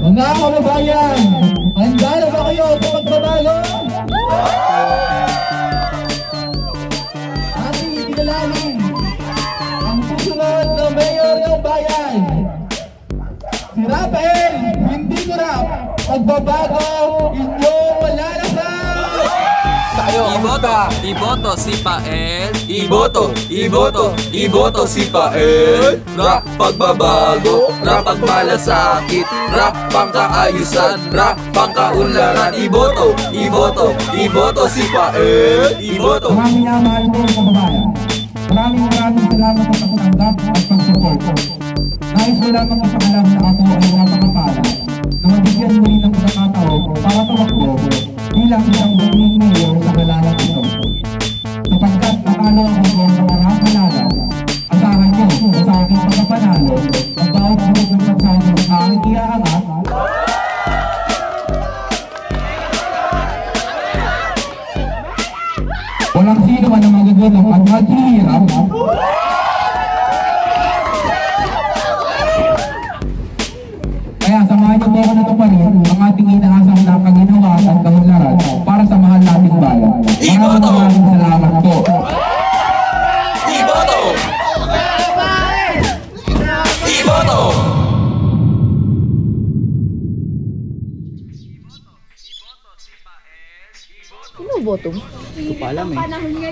Mga kababayan, handa na ba kayo sa pagbabago? Ating itinalanin ang susunod na mayor ng bayan. Si Rafael, hindi ko rap, pagbabago, inyong malalasan! Iboto si Pael. Iboto si Pael. Rap pagbabago, rap pagmalasakit, rap pangkaayusan, rap pangkaunlaran. Iboto si Pael. Iboto. Maraming namahal ko ang kababayan. Maraming salamat sa pagtanggap at pagsuporto. Nais ko lamang ipaalam na ako ay napakapala na mabigyan mo rin ng pagkakataon para tumakbo bilang isang buong mayor sa halalang ito. Sapagkat natalo ako sa mga nakakalala, asahan niyo sa aking pagkapanalo ang bawat buong ng pagsano ang aking iaangat. Walang sino man ang magagawin at maghihirap. Kaya samahan niyo po ako na tuparin ang ating inaasam na kaginawan at kahunlaran para sa mahal nating bayan. Maraming salamat po. Iboto! Iboto! Sino boto? Hindi ko pa alam eh.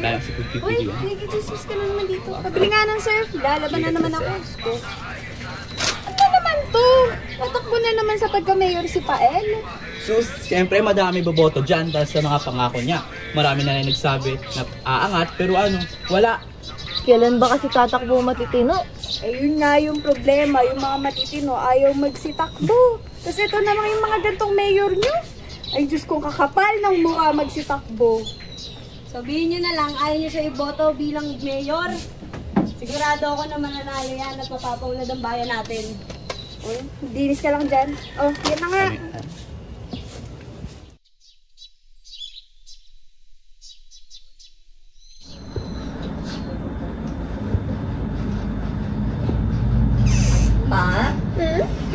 Kaya si Pagpipili. Uy, nagkikismis ka na naman dito. Pabili nga ng surf. Lalaban na naman ako. Ano naman to? Natakbo na naman sa pagka-mayor si Pael. Sus, siyempre madami boboto dyan dahil sa mga pangako niya. Marami na nagsabi na aangat pero wala. Kailan ba kasi tatakbo matitino? Ayun nga yung problema, yung mga matitino ayaw magsitakbo. Kasi ito naman yung mga gantong mayor nyo. Ay Diyos kong kakapal ng mukha magsitakbo. Sabihin nyo na lang, ayaw nyo siya iboto bilang mayor. Sigurado ako na mananalo yan at mapapaunlad ang bayan natin. Uy, dinis ka lang dyan. Oh, yan na nga. Ma?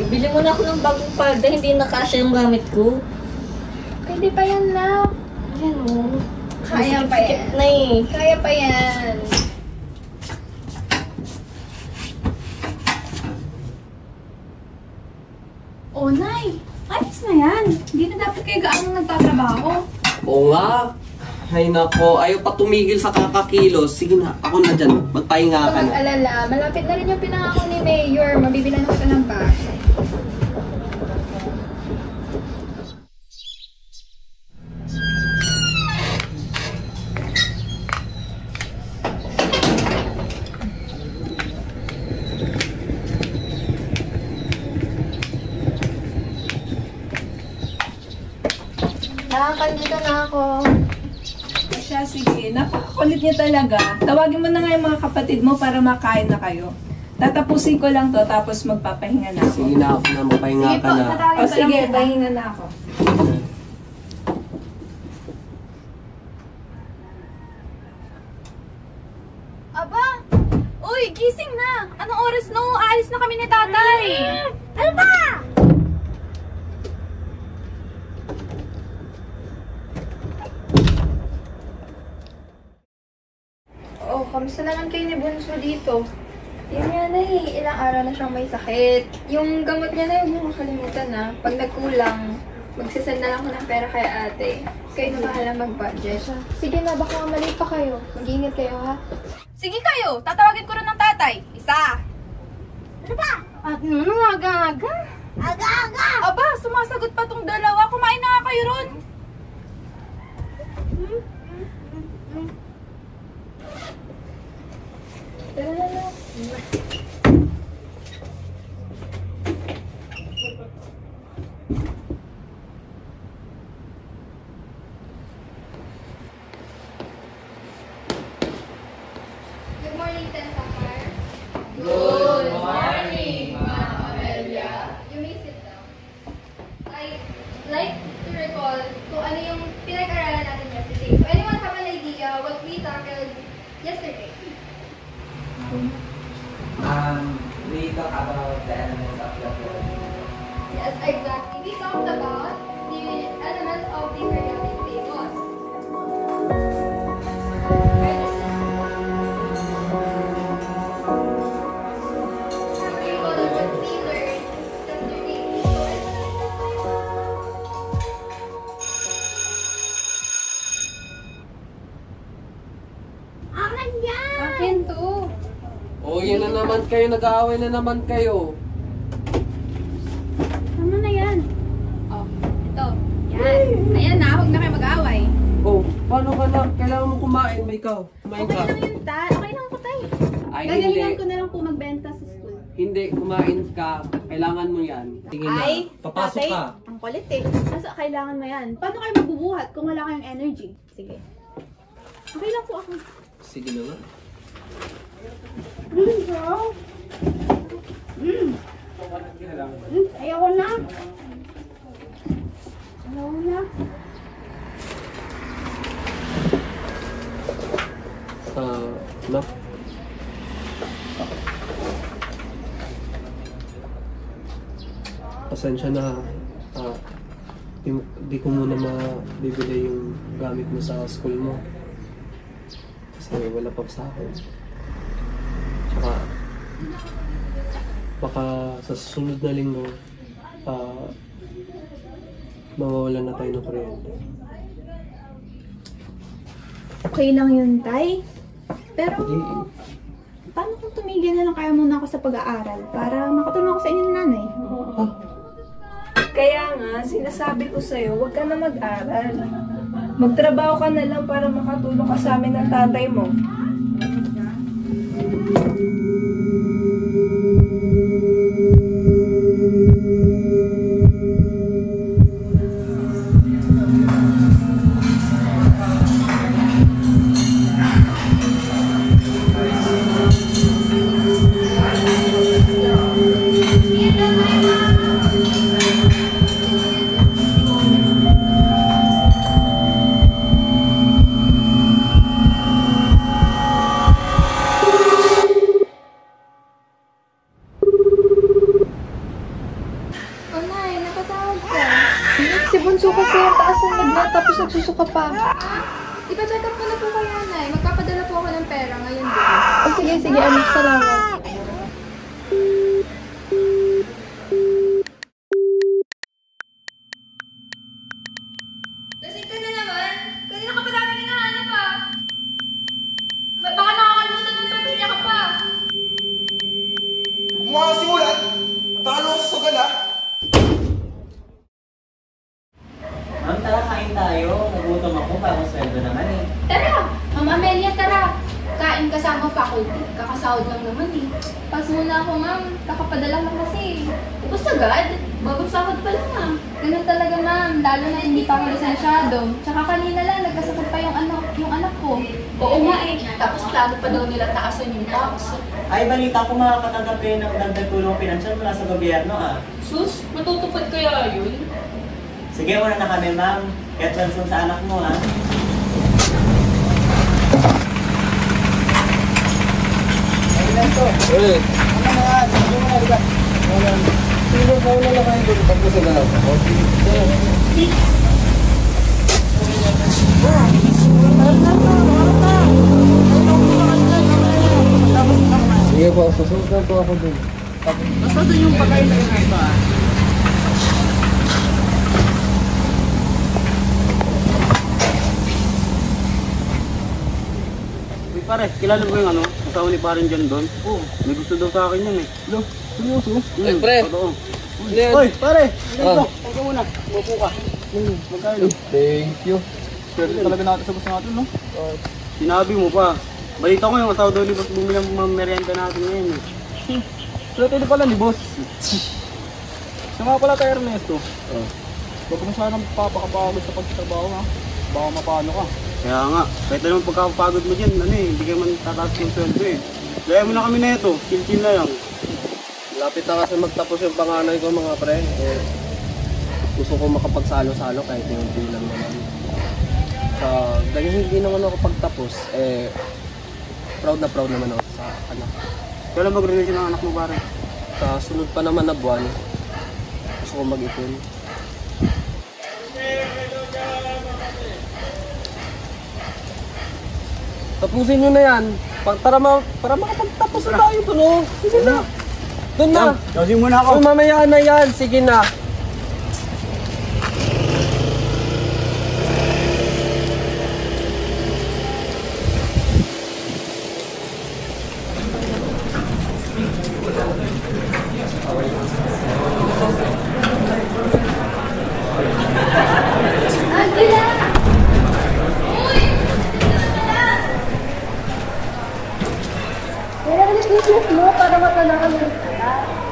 Ibili mo na ako ng bagong palda, hindi na kasya yung gamit ko. Pwede pa yan, love. Ayan o. Kaya pa yan. Na eh. Kaya pa yan. Oh, Nay! Ayos na yan. Hindi na dapat kayo gaano nagtatrabaho. Oo nga. Ay nako, ayaw pa tumigil sa kakakilos. Sige na, ako na dyan. Magpahinga ka na. Mag-alala, malapit na rin yung pinangako ni Mayor. Mabibilan ko ng bahay. Nakakandito na ako. Siya, sige. Napakakulit niya talaga. Tawagin mo na nga yung mga kapatid mo para makain na kayo. Tatapusin ko lang to, tapos magpapahinga na ako. Sige na, ako na. Magpahinga ka na. O sige, pahinga na ako. Aba! Uy, gising na! Anong oras no? Aalis na kami ni tatay! Ano ba? Oh, kamusta naman kayo ni Bunso dito? Yun nga na eh, ilang araw na siyang may sakit. Yung gamot niya na huwag mo makalimutan na. Pag nagkulang, magsasend na lang ko ng pera kay ate. Kayo na bahala mag-budget. Sige na, baka mali pa kayo. Mag-ingat kayo ha. Sige kayo, tatawagin ko rin ng tatay. Isa. Ano ba? At ano, aga-aga? Aga-aga! Aba, sumasagot pa tong dalawa. Kumain na nga kayo ron. Tara na na. Good morning, Tensapar. Good morning, Ma'am Amelia. You may sit down. Ay, like to recall kung ano yung pinag-aralan natin yesterday. So anyone have an idea what we tackled yesterday? We talk about the elements of the periodic. Yes, exactly. We talked about the elements of the periodic table. Akin to. Oh, yun na naman kayo. Nag-aaway na naman kayo. Tama na yan. Oh, ito. Yan. Ayan na, huwag na kayo mag-away. Oh, paano ka na? Kailangan mo kumain ba ikaw? Kumain Okay ka. lang yun, Tay. Okay lang po, Tay. Ay, Gagalingan hindi. ko na lang po magbenta sa school. Hindi, kumain ka. Kailangan mo yan. Sige na. Ay, Papasok tatay, ka. ang kulit eh. Kaso kailangan mo yan. Paano kayo magbubuhat kung wala kayong energy? Sige. Okay lang po ako. Sige na nga. Ayoko na. Ayoko na. Nak. Pasensya na. Di ko muna mabibili yung gamit mo sa school mo. Kasi wala pa sa akin. Tsaka, baka sa susunod na linggo, mawawalan na tayo ng kuryente. Okay lang yun, Tay. Pero, Hindi. paano kung tumigil na lang kaya muna ako sa pag-aaral para makatulong ako sa inyo ng nanay? Kaya nga, sinasabi ko sa'yo, huwag ka na mag-aral. Magtrabaho ka na lang para makatulong ka sa amin ng tatay mo. Oh, Nay, napatawag ka. Si Bunso kasi ang taas ang lagnat tapos nagsusuka pa. Ipa-check up ko na po kaya, Nay. Magpapadala po ako ng pera ngayon din. Oh, sige, sige, anak, salamat. Lasing ka na naman. Kanina ka pa namin hinahanap ah. Baka nakakalimutan ng pamilya ka pa. Mga simulan! Talo ako sa sugal ah! Ma'am, tara, kain tayo. Nagutom ako, bagong sweldo naman eh. Tara! Ma'am Amelia, tara! Kain kasama faculty. Kakasahod lang naman eh. Pas muna ako, ma'am. Kakapadala lang kasi. Ubus agad? Bagong sahod pa lang ah. Ganun talaga, ma'am. Lalo na hindi pa ako lisensyado. Tsaka kanina lang, nagkasakit pa yung anak ko. Oo nga eh. Tapos plano pa daw nila taasan yung tax. Ay, balita ko makakatanggap kayo ng dagdag tulong pinansyal mula sa gobyerno ah. Sus, matutupad kaya yun? Sige, una na kami ma'am. Get Johnson sa anak mo ah. Ayun to. Eh, Ano na nga? Ano na diba? sino ba na lang kayo doon pag gusto na lang? Sige po, susunod na po ako doon. Basta doon yung pagkain na yun ba? Uy pare, kilala mo yung ano? Asawa ni Parin dyan doon? Oo. May gusto daw sa akin yan eh. Lo, seryoso? Ay, pre. Totoo. Uy, pare! Dito, huwag ka muna. Umupo ka. Magkano? Thank you. Swerte talaga natin sa gusto natin, no? Sinabi mo pa. Balita ko yung asawa daw ni Boss bumili ang mga merienda natin ngayon eh. Swerte din pala ni boss. Siya nga pala tayo, Ernesto. Huwag ka masyadong papakapagod sa pagtatrabaho, ha? Baka mapano ka. Kaya nga, kahit anong pagkakapagod mo dyan, ano eh, hindi ka man tataas yung sweldo eh. Gaya mo na kami na ito, chill-chill na lang. Lapit na kasi magtapos yung panganay ko mga pre. Gusto ko makapagsalo-salo kahit yung bilang naman. Sa ganyan hindi naman ako pagtapos, proud naman ako sa anak. Kailan mag-relation ng anak mo, pare? Sa sunod pa naman na buwan, gusto ko mag-ipon. Tapusin nyo na yan. Para makapagtapos na tayo doon, oh. Sige na. Doon na. Kasi muna ako. Mamaya na yan. Sige na.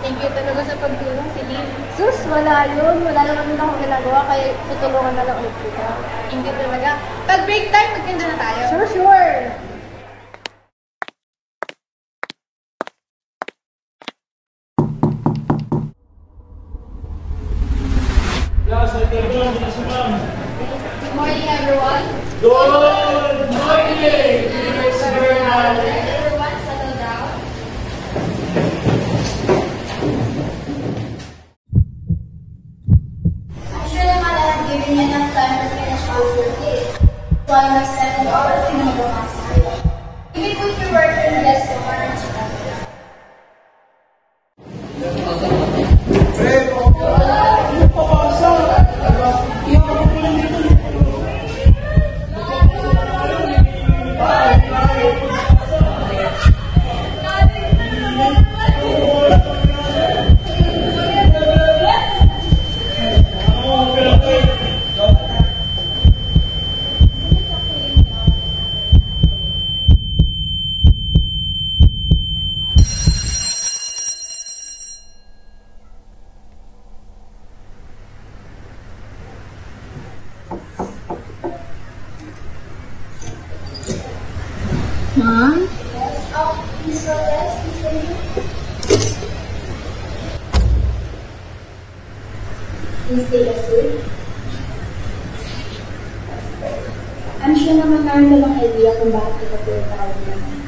Thank you talaga sa pagtulong, Celine. Sus, wala yun. Wala naman din akong ginagawa, kaya tutulungan na lang ulit kita. Thank you talaga. Pag break time, magtinda na tayo. Sure. Good morning, everyone. Good morning! Everyone, settle down. I'm sure naman I have given you enough time to finish all of your days. So I must spend an hour to know the master. You can put your work in yes to orange. Mom? Please go rest. Please take a seat. I'm sure naman meron ka bang idea kung bakit kita pinatawag naman.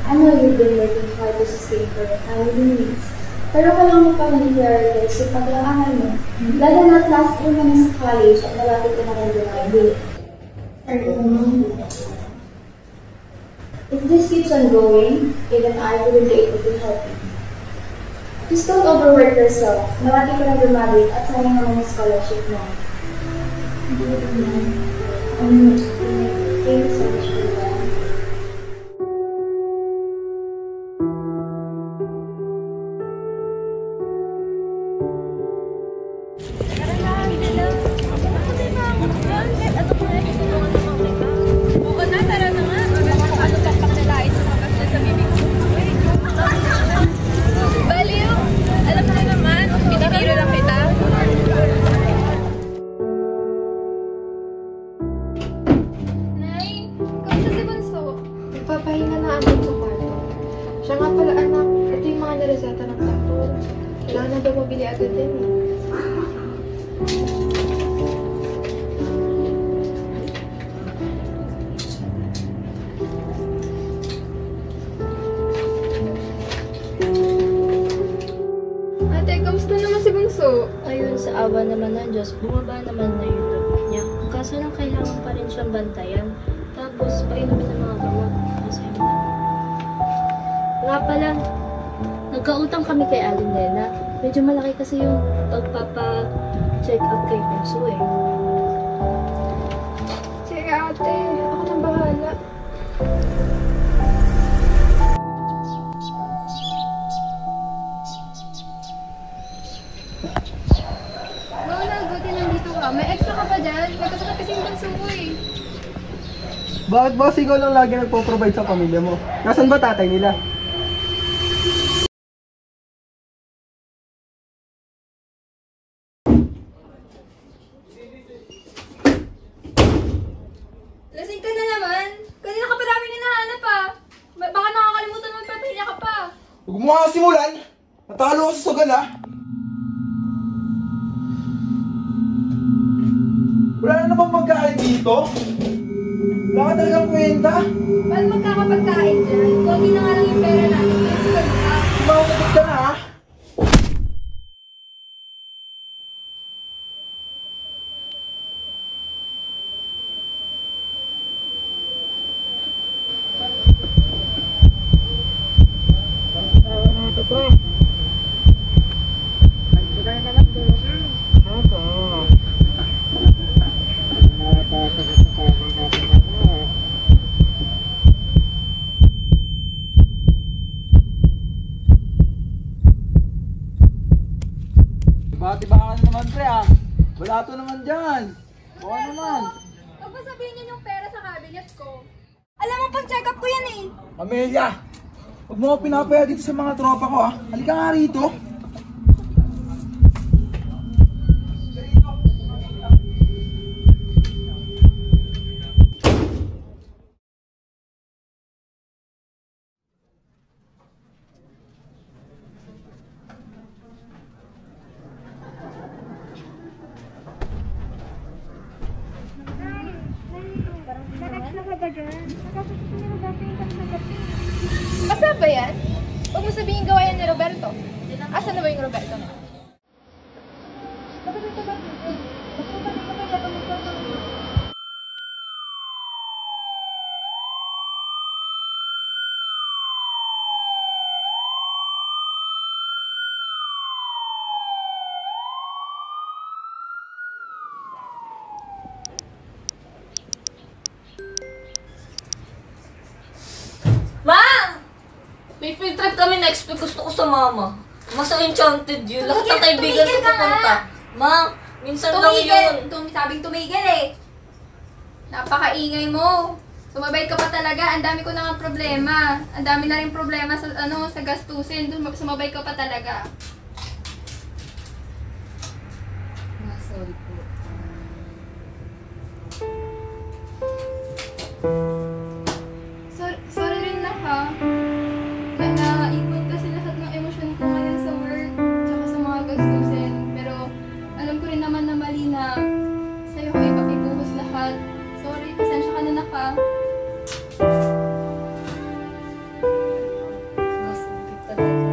I know you've been working hard to sustain for your family needs. Pero walang mapag-prioritize sa pag-aaral mo. Lalo na't last year mo na sa college at malapit ka na rin graduate. If this keeps on going, even I wouldn't be able to help you. Just don't overwork yourself. Malapit ka na graduate at sayang naman yung scholarship mo. Thank you so much for that. Papahinga na agad sa kwarto. Siya nga pala anak, ito yung mga nareseta ng doktor. Kailangan na daw mabili agad din eh. Ate, kamusta naman si Bunso? Ayun, sa awa naman ng Diyos, bumaba naman na yung dugo niya. Kaso lang kailangan pa rin siyang bantayan. Tapos, painumin ng mga gamot. Nga pala, nagkautang kami kay Aling Nena. Medyo malaki kasi yung pagpapa-check up kay Bunso eh. Sige ate, ako nang bahala. Lola, buti nandito ka. May extra ka pa dyan? Magkasakit kasi yung Bunso ko eh. Bakit boss ikaw lang lagi nagpo-provide sa pamilya mo? Nasaan ba tatay nila? Lasing ka na naman. Kanina ka pa namin hinahanap ah. Baka nakakalimutan mo magpapahinga ka pa. Huwag mo nga simulan. Natalo ko sa sugal ah. rito? Wala ka talagang kwenta? Paano magkakapagkain dyan? Konti na nga lang yung pera natin. Mautot ka na ha? Tiba-tibaan naman pre ah. Wala to naman dyan. Baka naman. Huwag mo sabihin niyo yung pera sa cabinet ko. Alam mo, pang-check up ko yan eh. Amelia! Huwag mo ako pinapaya dito sa mga tropa ko ah. Halika nga rito. Basta ba yan? Huwag mo sabihin gawa yan ni Roberto. Asan na ba yung Roberto na? Ma! May field trip kami next week. Gusto ko sa mama. Masa Enchanted yun. Lahat ng kaibigan ko pupunta. Ma, minsan lang yun. Sabing tumigil eh. Napakaingay mo. Sumabay ka pa talaga. Ang dami ko na nga problema. Ang dami na rin problema sa sa gastusin. Sumabay ka pa talaga. Sorry po. Sorry rin na ha. Naipon kasi lahat ng emosyon ko ngayon sa work. Tsaka sa mga gastusin. Pero alam ko rin naman na mali na sa'yo ko ibuhos lahat. Sorry, pasensya ka na naka. Masakit talaga.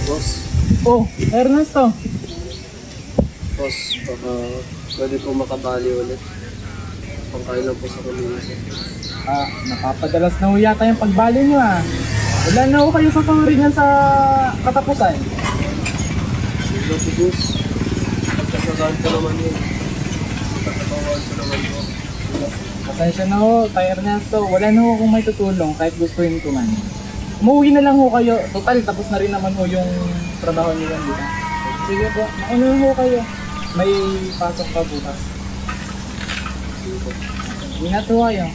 Boss, Oh, Ernesto. boss, baka pwede po makabali ulit. Pangkain lang po sa community. Ah, napapadalas na ho yata yung pagbali nyo ah. Wala na ho kayo susuri niyan sa katapusan. Sige po, boss. Pagkasagaan ko naman yun. Pagkakawaan ko naman po. Pasensya na ho, kay Ernesto. Wala na ho kung may tutulong kahit gustuin ko man. Umuwi na lang ho kayo. Total, tapos na rin naman ho yung trabaho niyo yan dito. Sige po, mauna ho kayo. May pasok pa bukas. Sige po. Ingat ho kayo.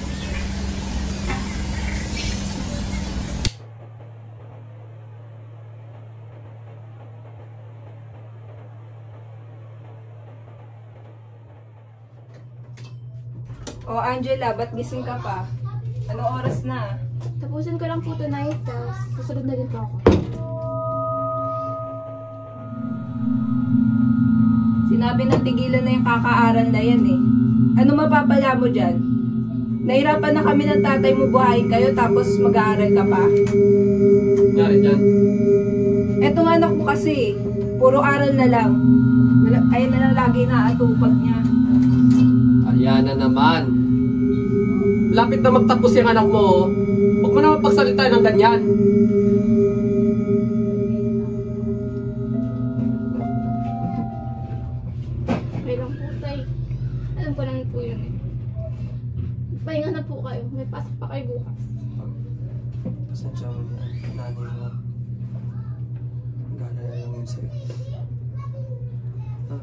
O Angela, ba't gising ka pa? Anong oras na? Tapusin ko lang po tonight, tapos susunod na din po ako. Sinabi na tigilan na yung kakaaral na yan eh. Ano mapapala mo dyan? Nahirapan na kami ng tatay mo buhayin kayo tapos mag-aaral ka pa. Nangyari dyan? Etong anak mo kasi, puro aral na lang. Ayun na lang lagi na atupag niya. Ayan na naman. Lapit na magtapos yung anak mo. Huwag mo naman pagsalita ng ganyan. Okay lang po, tay. Alam ko lang po yun eh. Pahinga na po kayo. May pasok pa kayo bukas. Pasensya mo yan. Nanay mo. Gana na lang yun sa'yo. Ha?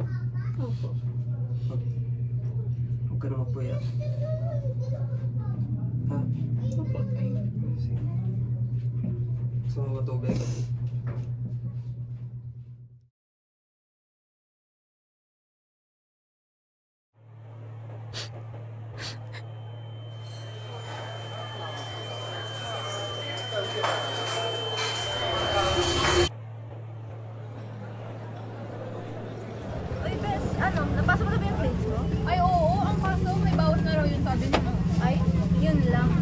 Opo. Huwag ka na magpuya. Ha? Opo, tay. Sige. Gusto mo matubig? Uy, Bes, napasok na ba yung grades mo? Ay, oo, ang kaso, may bawas na raw yun, sabi niya. Ay, yun lang.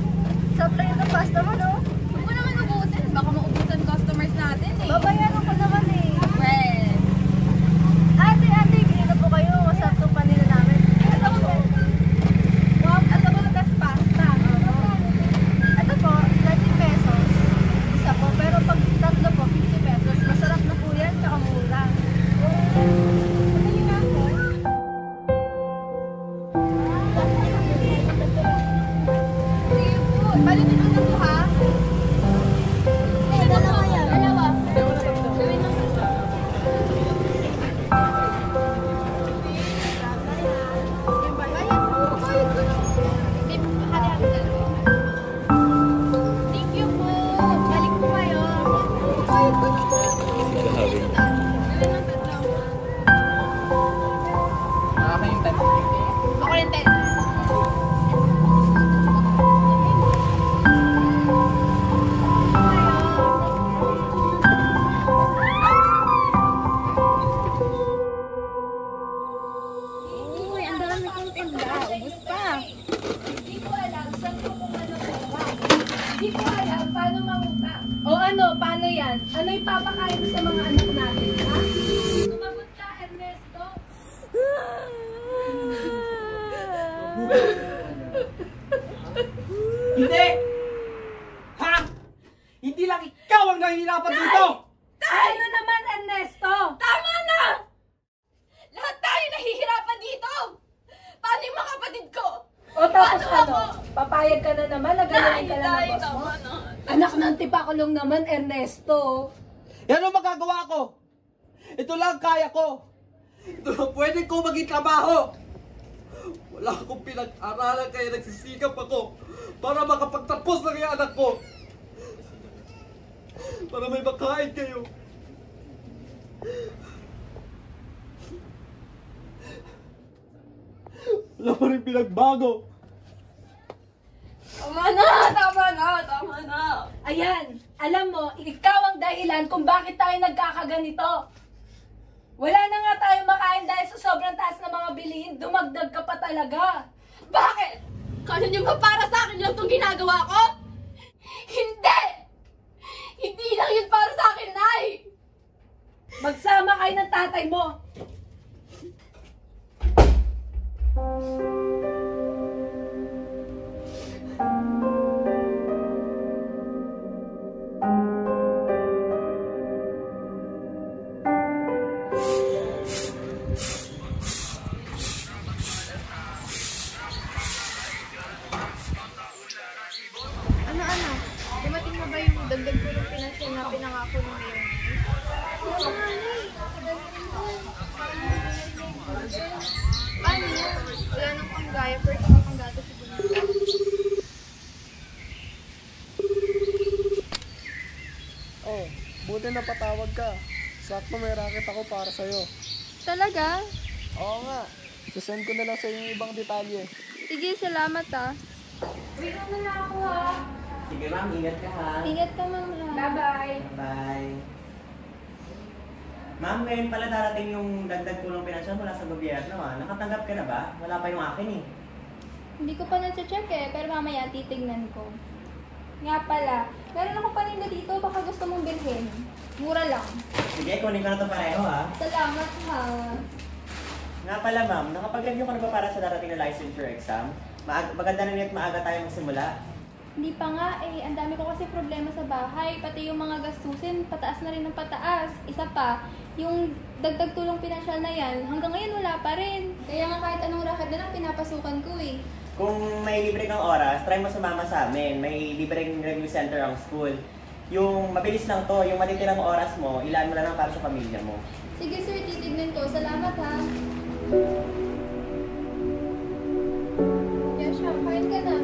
Supply yung pasta mo, no? Huwag mo naman ubusin, baka maubusan customers natin eh. Babayaran ko naman eh. Well. Ate, green po kayo, masarap itong panila namin. Ito po. Wow, ito po, best pasta. Ito po, 30 pesos. Isa po, pero pag tatlo po, 50 pesos. Masarap na po yan, tsaka mura. Balitin mo na po ha. Dalawa yan. Dalawa. Gawin lang po. Thank you po. Balik po kayo. Ako rin 10. Uy, ang dami kong tinda. Ubus pa. Hindi ko alam saan ko kumano pera. Hindi ko alam paano mangutang. O ano, paano yan? Ano ipapakain mo sa mga anak natin, ha? Sumagot ka, Ernesto. Hindi! Ha? Hindi lang ikaw ang nahihirapan dito! Ano naman, Ernesto? Tama na! Lahat tayo nahihirapan dito! Paano yung mga kapatid ko? O tapos ano? Papayag ka na naman, nagalain ka lang ng boss mo. Anak ng tipakulong naman, Ernesto. Yan ang magagawa ko! Ito lang kaya ko! Ito lang pwede ko maging trabaho! Wala akong pinag-aralan kaya nagsisikap ako para makapagtapos ng yung anak ko. Para may makain kayo. Wala pa rin pinagbago. Tama na! Ayan, alam mo, ikaw ang dahilan kung bakit tayo nagkakaganito. Wala na nga tayo makain dahil sa sobrang taas ng mga bilihin, dumagdag ka pa talaga. Bakit? Kala niyo ba para sa akin lang itong ginagawa ko? Hindi! Hindi lang yun para sa akin, Nay! Magsama kayo ng tatay mo. Ano? Dumating na ba yung dagdag ko ng pinansyal na pinangako ng mayor? Oo nga, Nay. Paano yan? Wala nang panggaya, pero saka panggato si Bonita. Oh, buti na patawag ka. Sakto may racket ako para sa'yo. Talaga? Oo nga. Sasend ko na lang sa'yo yung ibang detalye. Sige, salamat ah. Wait na lang ako ha. Sige ma'am, ingat ka ha. Ingat ka, ma'am. Bye-bye. Bye. Ma'am, ngayon pala darating yung dagdag tulong pinansyal mula sa gobyerno ha. Nakatanggap ka na ba? Wala pa yung akin eh. Hindi ko pa na-check eh, pero mamaya titignan ko. Nga pala, meron ako paninda dito, baka gusto mong bilhin. Mura lang. Sige, kunin ko na ito pareho ha. Salamat ha. Nga pala ma'am, nakapag-review ka na ba para sa darating na licensure exam? Maganda na niya't maaga tayo magsimula. Hindi pa nga eh, ang dami ko kasi problema sa bahay, pati yung mga gastusin, pataas na rin ng pataas. Isa pa, yung dagdag tulong pinansyal na yan, hanggang ngayon wala pa rin. Kaya nga kahit anong racket na lang pinapasukan ko eh. Kung may libre kang oras, try mo sumama sa amin. May libreng review center ang school. Yung mabilis lang to, yung matitirang oras mo, ilaan mo lang para sa pamilya mo. Sige sir, titignan ko. Salamat ha. Yasha, kain ka na.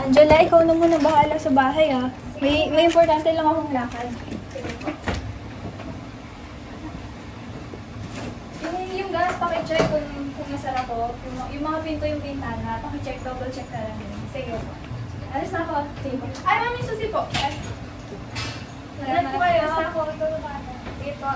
Angela, ikaw na muna bahala sa bahay ha. May importante lang akong lakad. Yung gas, pakicheck kung masarap ko. Yung mga pinto yung bintana, pakicheck, double check na lang yun. Sige po. Alis na ako. Sige po. Ay, mami, susi po. Salamat po kayo. Alis na ako. Sige po.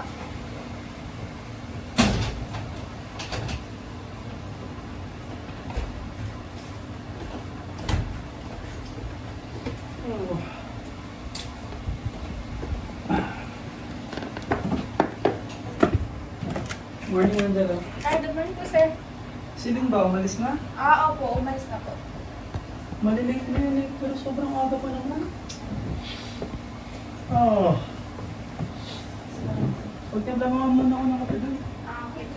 Morning, Angela. Ay, good morning po, sir. Si Lynn ba? Umalis na? Opo. Umalis na po. Malilate na yun pero sobrang aga pa naman. Oh. Pagtimpla mga muna ako ng kape doon. Okay.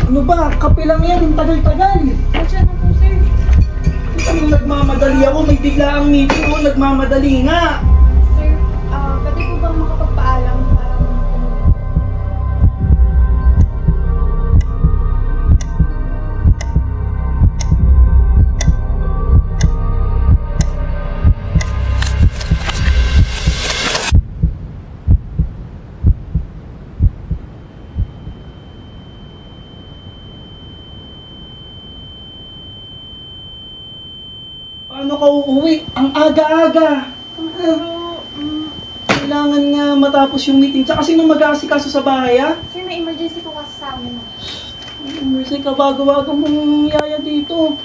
Ano ba? Kape lang yan, yung tagal-tagal. Pasensya na po, sir. Kasi nagmamadali ako, may bigla ang meeting ko, nagmamadali nga. Sir, pwede po bang makapagpaalam para Paano ka uuwi? Ang aga-aga. Pero, kailangan nga matapos yung meeting. Tsaka sino mag-aasikaso sa bahay, ha? Sir, may emergency po kasi sa amin. Emergency ka, bago-bago mong yaya dito.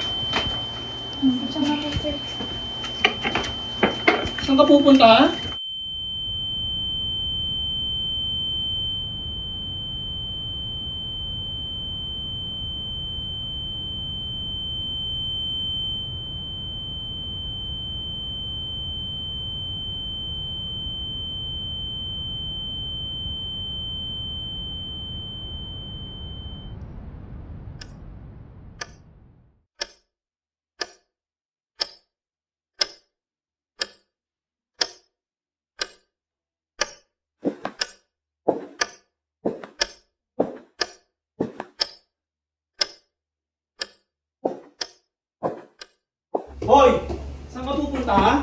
Pasensya na po, sir. Saan ka pupunta, ha? Hoy! Saan ka pupunta, ha?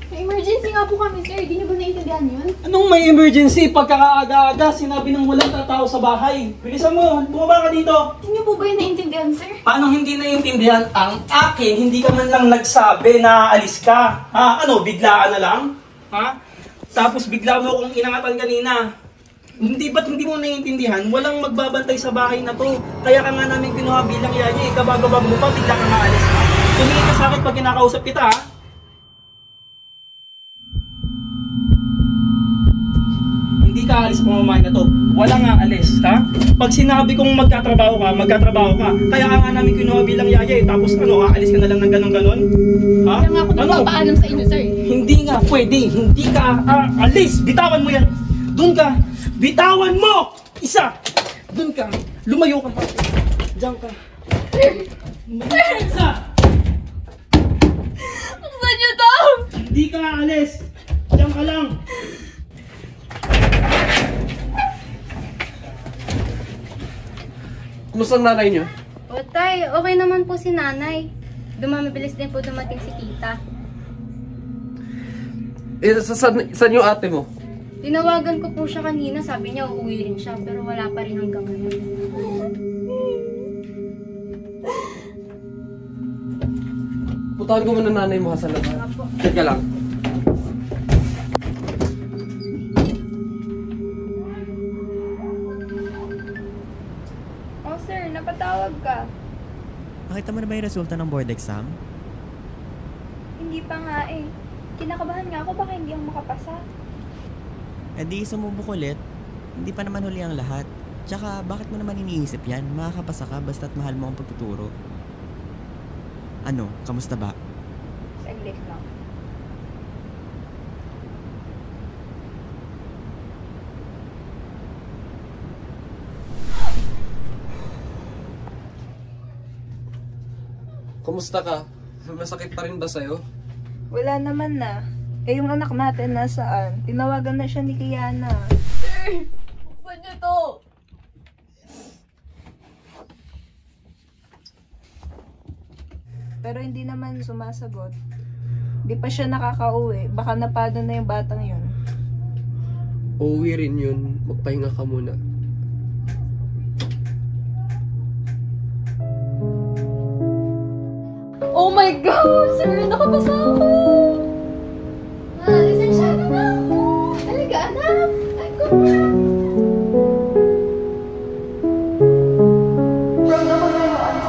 May emergency nga po kami, sir. Hindi niyo ba naiintindihan yun? Anong may emergency? Pagkakaaga-aga, sinabi ng walang tatao sa bahay. Bilisan mo, bumaba ka dito. Hindi niyo po ba yun naiintindihan, sir? Paano hindi naiintindihan? Ang akin, hindi ka man lang nagsabi na aalis ka. Ha? Ano, biglaan na lang? Ha? Tapos bigla mo akong inangatan kanina. Ba't hindi mo naiintindihan? Walang magbabantay sa bahay na to. Kaya ka nga namin kinuha bilang yaya. Kabagabag mo pa, bigla ka maalis, ha? Tumingin ka sa akin pag kinakausap kita, ha? Hindi ka alis kung pamamahay na to. Walang aalis, ha? Pag sinabi kong magtatrabaho ka, magtatrabaho ka. Kaya nga namin kinuha bilang yaya eh. Tapos ano, aalis ka na lang ng ganon-ganon? Ha? Kaya nga ako nagpapaalam sa inyo, sir. Hindi nga pwede. Hindi ka aalis. Bitawan mo yan. Doon ka. Bitawan mo! Isa! Doon ka. Lumayo ka. Diyan ka. Isa! Buksan niyo to! Hindi ka aalis. Diyan ka lang. Kumusta ang nanay niyo? O tay, okay naman po si nanay. Mabilis din po dumating si tita. Saan yung ate mo? Tinawagan ko po siya kanina, sabi niya uuwi rin siya, pero wala pa rin hanggang ngayon. Putahan ko muna nanay mo ha sa labas. Teka lang. Oh sir, napatawag ka. Nakita mo na ba yung resulta ng board exam? Hindi pa nga eh. Kinakabahan nga ako baka hindi ako makapasa. Eh di sumubok ulit. Hindi pa naman huli ang lahat. Tsaka bakit mo naman iniisip yan? Makakapasa ka basta't mahal mo ang pagtuturo. Ano, kamusta ba? Saglit lang. Kumusta ka? Masakit pa rin ba sa'yo? Wala naman na. Eh yung anak natin nasaan? Tinawagan na siya ni Kiana. Sir! Buksan niyo to! Pero hindi naman sumasagot. Di pa siya nakakauwi. Baka napado na yung batang yun. Uuwi rin yun. Magpahinga ka muna. Oh my God! Sir, nakapasa ako! Lisensyado na ako! Talaga, anak! Ay, congrats! Proud ako sa'yo, anak.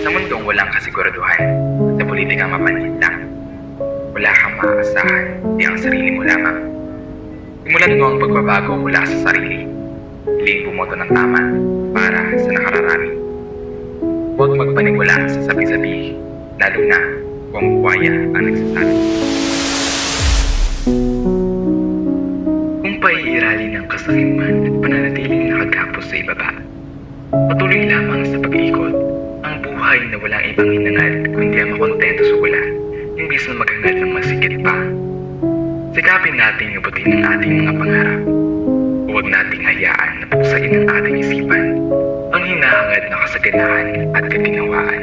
Sa mundong walang kasiguraduhan, sa politikang mapanhid lang, wala kang maaasahan, di ang sarili mo lamang. Simulan mo ang pagbabago mula sa sarili. Hiling bumoto ng tama para sa nakararami. Huwag magpaniwala sa sabi-sabi, lalo na kung buwaya ang nagsasabi. Kung paiirali ng kasakiman at pananatiling nakagapos sa ibaba, patuloy lamang sa pag-iikot ang buhay na walang ibang hinangad kundi ang makontento sa wala, imbis na maghangad ng masigit pa. Sikapin nating abutin ang ating mga pangarap. Huwag nating hayaan na buksain ang ating isipan ang hinahangad na kasaganaan at kaginawaan.